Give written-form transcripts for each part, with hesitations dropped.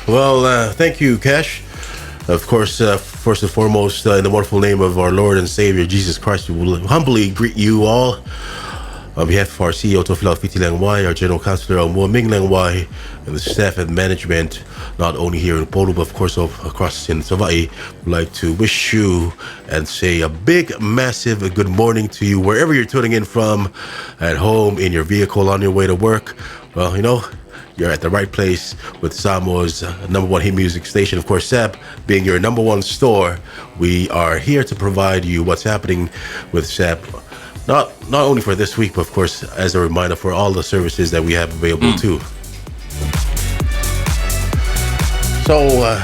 Well, thank you, Cash. Of course, first and foremost, in the wonderful name of our Lord and Savior Jesus Christ, we will humbly greet you all. On behalf of our CEO, Tofila Fiti Langwai, our General Counsellor, Mo Ming Langwai, and the staff and management, not only here in Polo, but of course across in Savai, would like to wish you and say a big, massive good morning to you, wherever you're tuning in from, at home, in your vehicle, on your way to work. Well, you're at the right place with Samoa's number one hit music station. Of course, Ssab being your number one store, we are here to provide you what's happening with Ssab. Not only for this week, but of course, as a reminder for all the services that we have available too. So,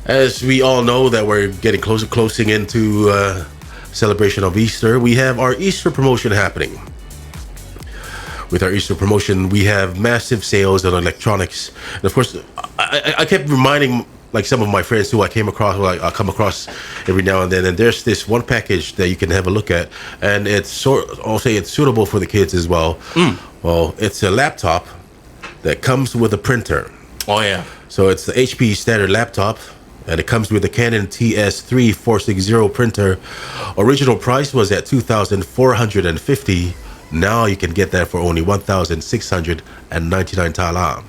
as we all know that we're getting closing into celebration of Easter, we have our Easter promotion happening. With our Easter promotion, we have massive sales on electronics. And of course, I kept reminding like some of my friends who I come across every now and then, and there's this one package that you can have a look at, and I'll say it's suitable for the kids as well. Well, it's a laptop that comes with a printer. Oh yeah. So it's the HP standard laptop, and it comes with the Canon TS3460 printer. Original price was at $2,450. Now you can get that for only 1,699 tala.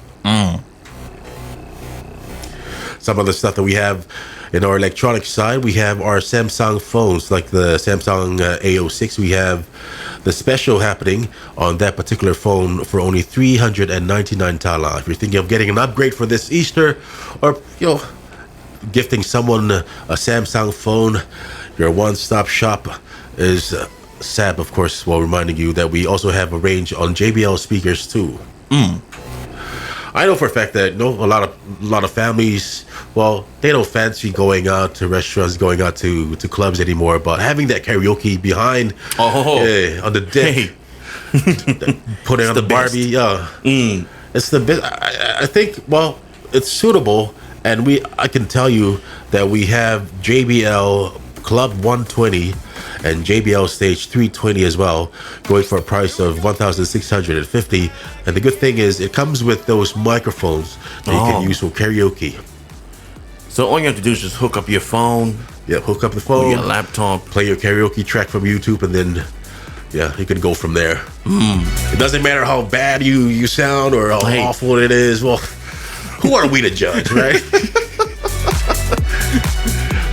Some of the stuff that we have in our electronic side, we have our Samsung phones, like the Samsung A06. We have the special happening on that particular phone for only 399 tala. If you're thinking of getting an upgrade for this Easter, or gifting someone a Samsung phone, your one-stop shop is Ssab, of course, while reminding you that we also have a range on JBL speakers too. I know for a fact that a lot of families, well, they don't fancy going out to restaurants, going out to clubs anymore, but having that karaoke behind on the deck, putting on the Barbie, it's the best. I think, well, it's suitable, and I can tell you that we have JBL Club 120 and JBL Stage 320 as well, going for a price of 1,650. And the good thing is, it comes with those microphones that you can use for karaoke. So all you have to do is just hook up your phone. Yeah, hook up the phone, your laptop, play your karaoke track from YouTube, and then you can go from there. It doesn't matter how bad you sound or how awful it is. Well, who are we to judge, right?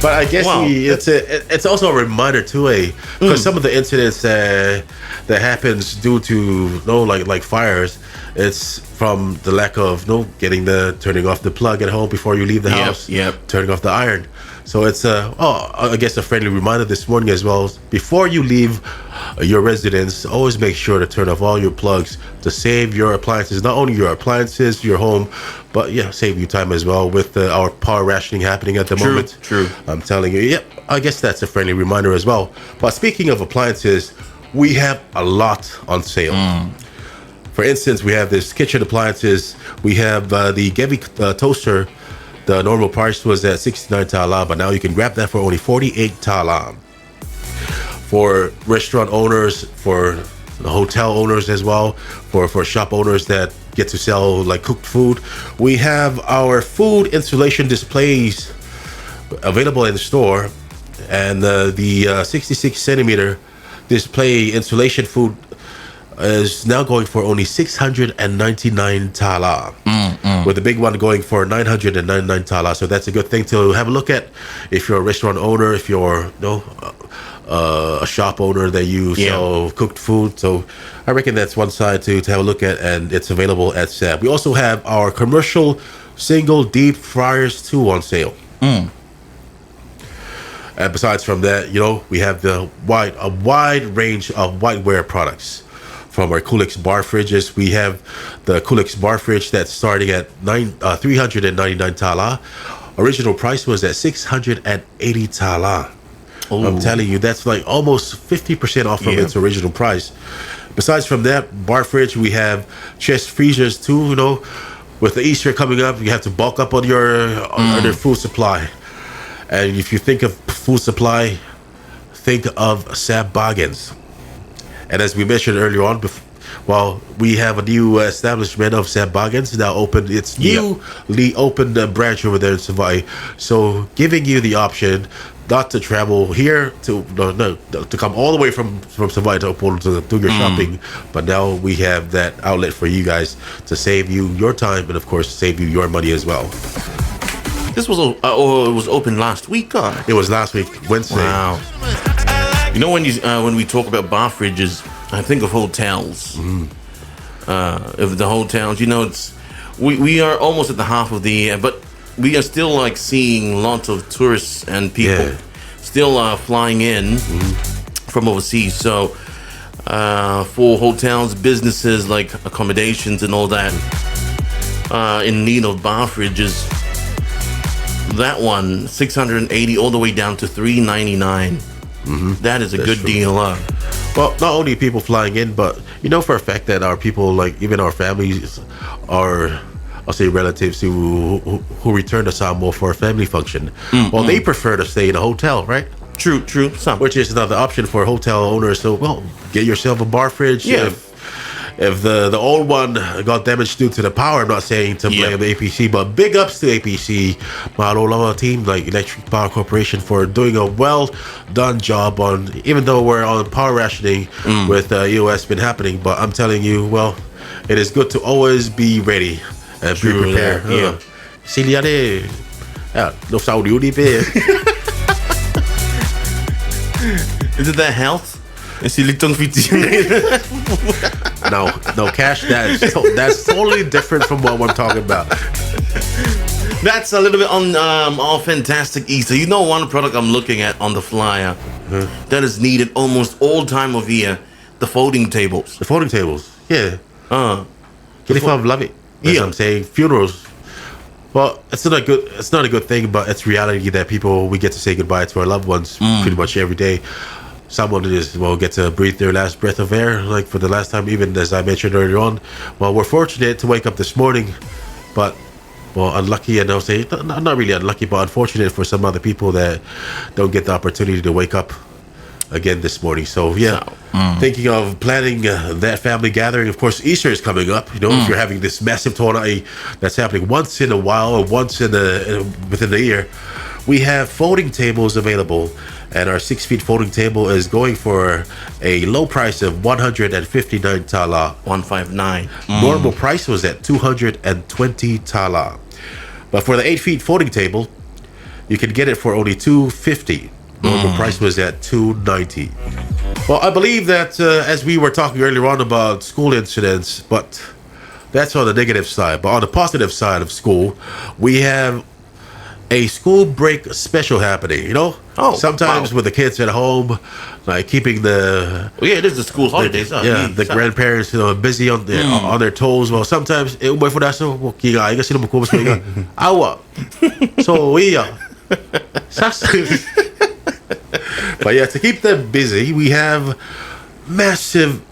But I guess it's also a reminder too, because some of the incidents that happens due to like fires, it's from the lack of turning off the plug at home before you leave the house, turning off the iron. So it's I guess a friendly reminder this morning as well. Before you leave your residence, always make sure to turn off all your plugs to save your appliances. Not only your appliances, your home, but save you time as well with our power rationing happening at the moment. True. I'm telling you, I guess that's a friendly reminder as well. But speaking of appliances, we have a lot on sale. For instance, we have this kitchen appliances. We have the Gevi toaster. The normal price was at 69 tala, but now you can grab that for only 48 tala. For restaurant owners, for the hotel owners as well, for shop owners that get to sell like cooked food, we have our food installation displays available in the store, and the 66 centimeter display installation food is now going for only 699 tala, with the big one going for 999 tala. So that's a good thing to have a look at if you're a restaurant owner, if you're a shop owner that you sell cooked food. So I reckon that's one side to have a look at, and it's available at Ssab. We also have our commercial single deep fryers too on sale. And besides from that, we have a wide range of whiteware products. From our Coolix bar fridges, we have the Coolix bar fridge that's starting at 399 tala. Original price was at 680 tala. Ooh. I'm telling you, that's like almost 50% off from its original price. Besides from that bar fridge, we have chest freezers too. With the Easter coming up, you have to bulk up on your food supply. And if you think of food supply, think of Ssab bargains. And as we mentioned earlier on, Well, we have a new establishment of Ssab now opened. It's newly opened branch over there in Savai. So giving you the option not to travel here to to come all the way from Savai to Opolo to do your shopping, but now we have that outlet for you guys to save you your time and of course save you your money as well. This was it was open last week. It was last week Wednesday. Wow. You know when we talk about bar fridges, I think of hotels. Of the hotels, we are almost at the half of the year, but we are still like seeing lots of tourists and people still flying in from overseas. So for hotels, businesses like accommodations and all that in need of bar fridges, that one 680 all the way down to 399. That is a good deal. Well, not only people flying in, but for a fact that our people, like even our families, are I'll say relatives who return to Samoa for a family function. Well, they prefer to stay in a hotel, right? True. Some. Which is another option for hotel owners. So, well, get yourself a bar fridge. Yeah. If the old one got damaged due to the power, I'm not saying to blame APC, but big ups to APC, Mahalo team like Electric Power Corporation for doing a well done job on, even though we're on power rationing with EOS been happening, but I'm telling you, well, it is good to always be ready and be prepared. Siliane, no Saudi pe. Is it that health? No, Cash, that's totally different from what we're talking about. That's a little bit on all fantastic Easter. One product I'm looking at on the flyer that is needed almost all time of year, the folding tables. The folding tables, yeah. Love it. That's what I'm saying. Funerals. Well, it's not a good thing, but it's reality that we get to say goodbye to our loved ones pretty much every day. Someone get to breathe their last breath of air, like for the last time, even as I mentioned earlier on. Well, we're fortunate to wake up this morning, but unlucky, and I'll say not really unlucky, but unfortunate for some other people that don't get the opportunity to wake up again this morning. So thinking of planning that family gathering. Of course, Easter is coming up. If you're having this massive tournament that's happening once in a while or once within the year, we have folding tables available. And our 6 feet folding table is going for a low price of 159 tala. 159. Normal price was at 220 tala. But for the 8 feet folding table, you can get it for only 250. Normal price was at 290. Well, I believe that as we were talking earlier on about school incidents, but that's on the negative side. But on the positive side of school, we have a school break special happening, sometimes with the kids at home, like keeping it is the school holidays. The grandparents busy on their toes. Well, sometimes for that but to keep them busy, we have massive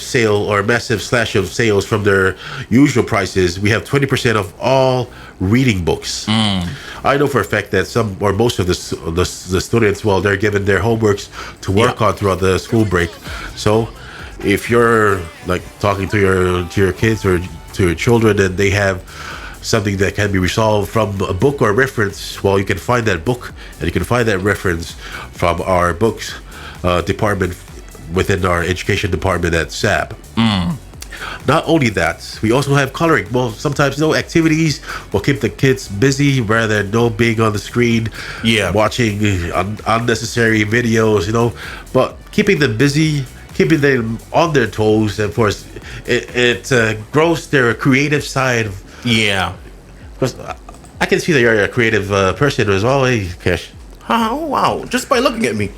sale or massive slash of sales from their usual prices. We have 20% off all reading books. I know for a fact that some or most of the students, they're given their homeworks to work on throughout the school break. So if you're like talking to your kids or to your children and they have something that can be resolved from a book or a reference, you can find that book and you can find that reference from our books department within our education department at Ssab. Not only that, we also have coloring. Well, sometimes activities will keep the kids busy rather than being on the screen, watching unnecessary videos, but keeping them busy, keeping them on their toes, and of course it grows their creative side. Because I can see that you're a creative person as well, Kesh. Oh, wow, just by looking at me.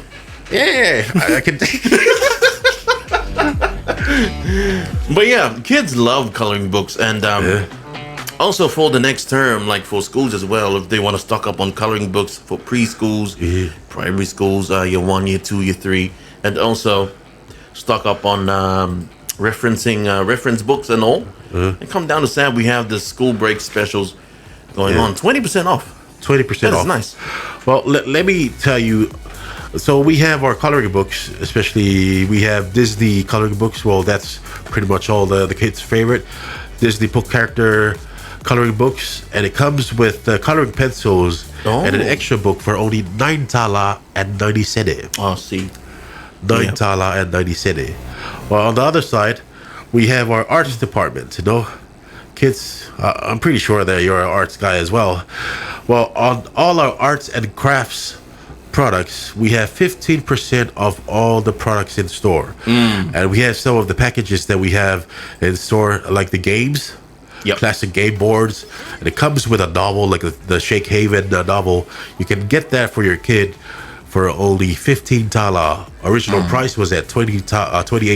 I can take But kids love coloring books, and also for the next term, like for schools as well, if they want to stock up on coloring books for preschools, primary schools, year 1, year 2, year 3, and also stock up on reference books and all. And come down to Ssab, we have the school break specials going on, 20% off. 20% off. That is nice. Well, let me tell you So we have our coloring books, especially we have Disney coloring books. Well, that's pretty much all the kids' favorite Disney book character coloring books, and it comes with coloring pencils and an Oh. extra book for only 9 tala and 90 cedi. Oh, see. 9 tala and 90 cedi. Well, on the other side, we have our arts department. Kids, I'm pretty sure that you're an arts guy as well. Well, on all our arts and crafts products, we have 15% of all the products in store. And we have some of the packages that we have in store, like the games, Yep. classic game boards. And it comes with a novel, like the Shake Haven novel. You can get that for your kid for only 15 tala. Original price was at 28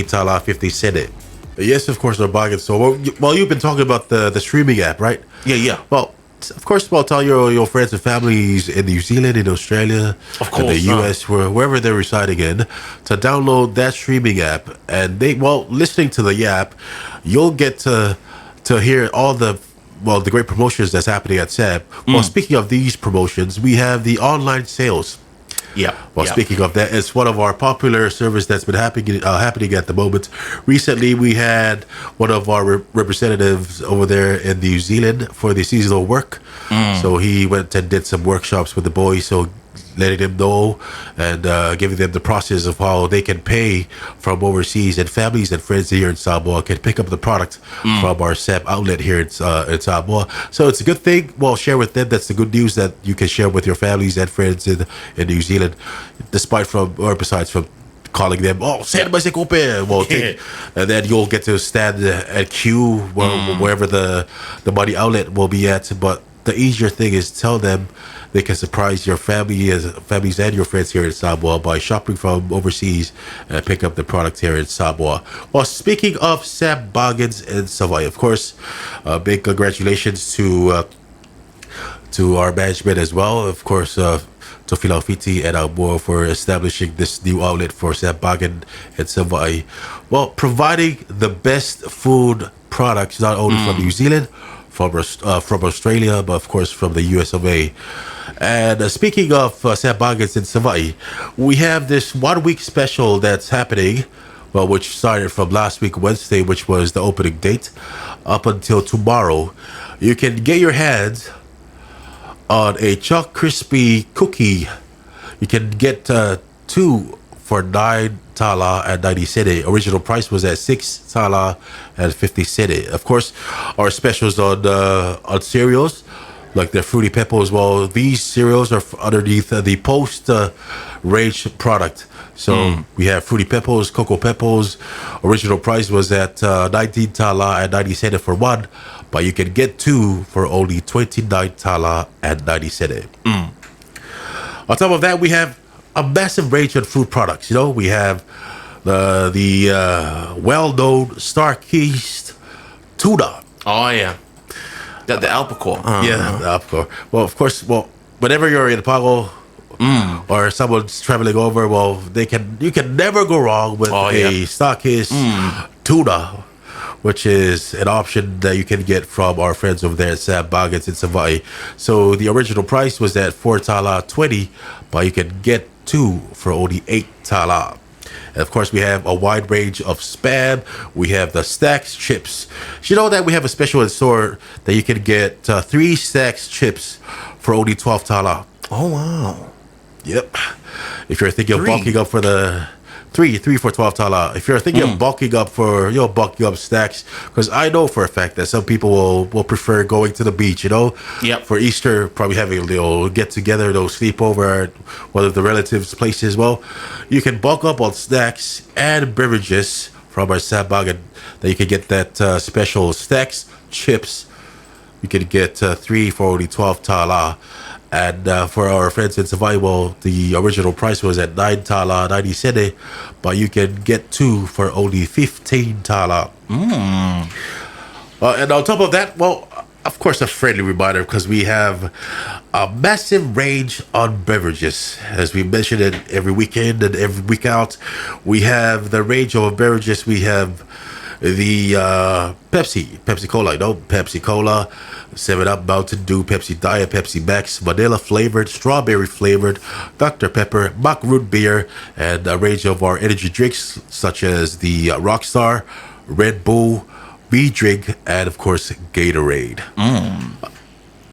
tala 50 cedi. Yes, of course, our bargain. So, well, you've been talking about the streaming app, right? Yeah. Well, of course, well, tell your friends and families in New Zealand, in Australia, Of in the course, US, wherever they're residing in, to download that streaming app. And listening to the app, you'll get to hear all the great promotions that's happening at Ssab. Well, speaking of these promotions, we have the online sales. Yeah. Well, speaking of that, it's one of our popular service that's been happening at the moment. Recently, we had one of our representatives over there in New Zealand for the seasonal work. So he went and did some workshops with the boys, so letting them know and giving them the process of how they can pay from overseas, and families and friends here in Samoa can pick up the product from our Ssab outlet here in Samoa. So it's a good thing. Well, share with them. That's the good news that you can share with your families and friends in New Zealand, besides from calling them, send my open. Well, and then you'll get to stand at queue wherever the money outlet will be at. But the easier thing is tell them they can surprise your families and your friends here in Samoa by shopping from overseas and pick up the product here in Samoa. Well, speaking of Ssab bargains in Savai, of course, big congratulations to our management as well. Of course, to Filafiti and Alboa for establishing this new outlet for Ssab bargain in Savai. Well, providing the best food products not only from New Zealand, from Australia, but of course from the US of A. And speaking of Ssab bargains in Savai, we have this 1 week special that's happening, well, which started from last week Wednesday, which was the opening date, up until tomorrow. You can get your hands on a Choc Crispy cookie. You can get two for 9 tala and 90 cedi. Original price was at 6 tala and 50 cedi. Of course, our specials on cereals, like the Fruity Peppers. Well, these cereals are underneath the post range product. So we have Fruity Peppers, Cocoa Peppers. Original price was at 19 tala and 90 cedi for one, but you can get two for only 29 tala and 90 cedi. On top of that, we have a massive range of food products. We have the well-known Star-Kissed tuna. Oh, yeah. The albacore. Yeah, the albacore. Well, of course, whenever you're in Pago or someone's traveling over, you can never go wrong with a Star-Kissed tuna, which is an option that you can get from our friends over there at Ssab Bargains in Savai. So the original price was at 4 tala 20, but you can get two for only 8 tala. And of course, we have a wide range of spam. We have the Stacks chips. You know that we have a special in store that you can get 3 Stacks chips for only 12 tala. Oh, wow. Yep. If you're thinking of Three. bulking up for the three for 12 tala. If you're thinking of bulking up for bulking up stacks, because I know for a fact that some people will prefer going to the beach. Yep. For Easter, probably having a little get together, they'll sleep over at one of the relatives' places. Well, you can bulk up on snacks and beverages from our Ssab bargain. That you can get that special stacks chips. You can get 3 for only 12 tala. And for our friends in Savai, the original price was at 9 tala 90 cedi, but you can get 2 for only 15 tala. And on top of that, of course, a friendly reminder, because we have a massive range on beverages. As we mentioned it every weekend and every week out, we have the range of beverages. We have the Pepsi Cola, Pepsi Cola. 7 Up, Mountain Dew, Pepsi Diet, Pepsi Max, vanilla flavored, strawberry flavored, Dr. Pepper, Mock Root Beer, and a range of our energy drinks such as the Rockstar, Red Bull, B Drink, and of course Gatorade.